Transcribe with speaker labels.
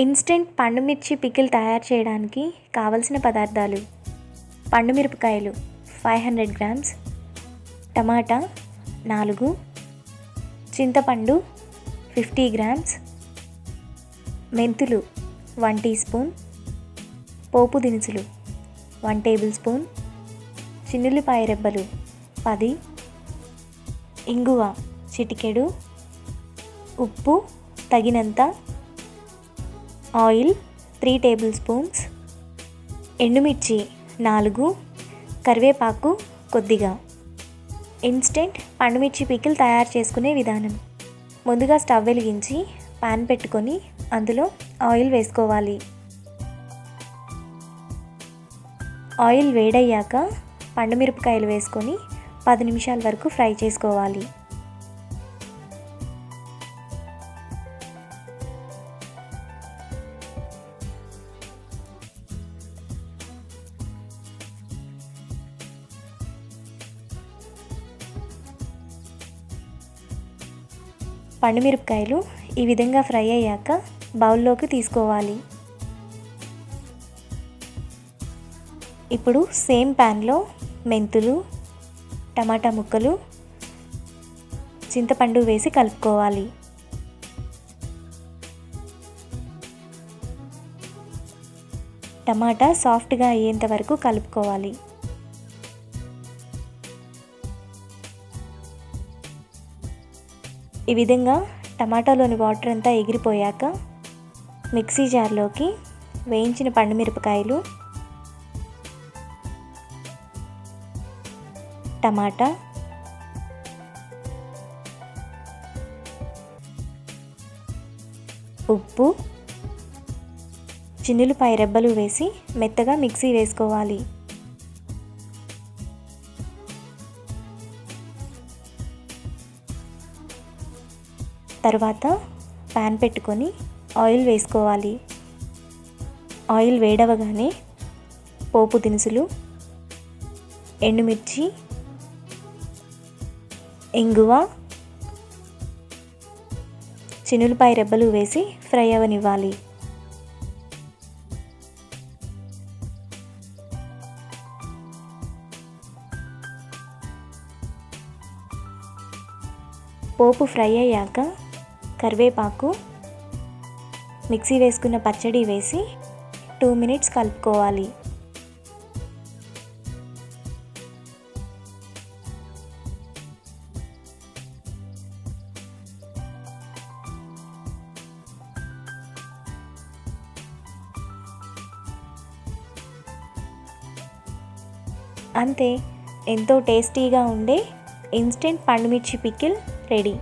Speaker 1: Instant పండుమిర్చి pickle తయారు చేయడానికి కావలసిన పదార్థాలు: పండుమిరపకాయలు 500 గ్రామ్స్, టమాటా 4, చింతపండు 50 గ్రామ్స్, మెంతులు 1 టీ స్పూన్, పోపు దినుసులు 1 టేబుల్ స్పూన్, చిన్నుల్లిపాయ రెబ్బలు 10, ఇంగువ చిటికెడు, ఉప్పు తగినంత, ఆయిల్ 3 టేబుల్ స్పూన్స్, ఎండుమిర్చి 4, కరివేపాకు కొద్దిగా. ఇన్స్టెంట్ పండుమిర్చి పికిల్ తయారు చేసుకునే విధానం: ముందుగా స్టవ్ వెలిగించి పాన్ పెట్టుకొని అందులో ఆయిల్ వేసుకోవాలి. ఆయిల్ వేడయ్యాక పండుమిరపకాయలు వేసుకొని 10 నిమిషాల వరకు ఫ్రై చేసుకోవాలి. పండుమిరపకాయలు ఈ విధంగా ఫ్రై అయ్యాక బౌల్లోకి తీసుకోవాలి. ఇప్పుడు సేమ్ ప్యాన్లో మెంతులు, టమాటా ముక్కలు, చింతపండు వేసి కలుపుకోవాలి. టమాటా సాఫ్ట్గా అయ్యేంత వరకు కలుపుకోవాలి. ఈ విధంగా టమాటాలోని వాటర్ అంతా ఎగిరిపోయాక మిక్సీ జార్లోకి వేయించిన పండుమిరపకాయలు, టమాటా, ఉప్పు, చిన్నులపాయ రెబ్బలు వేసి మెత్తగా మిక్సీ వేసుకోవాలి. తర్వాత పాన్ పెట్టుకొని ఆయిల్ వేసుకోవాలి. ఆయిల్ వేడవగానే పోపు దినుసులు, ఎండుమిర్చి, ఇంగువ, చిన్నులపాయ రెబ్బలు వేసి ఫ్రై అవనివ్వాలి. పోపు ఫ్రై అయ్యాక కరివేపాకు, మిక్సీ వేసుకున్న పచ్చడి వేసి 2 మినిట్స్ కలుపుకోవాలి. అంతే, ఎంతో టేస్టీగా ఉండే ఇన్స్టెంట్ పండుమిర్చి పికిల్ రెడీ.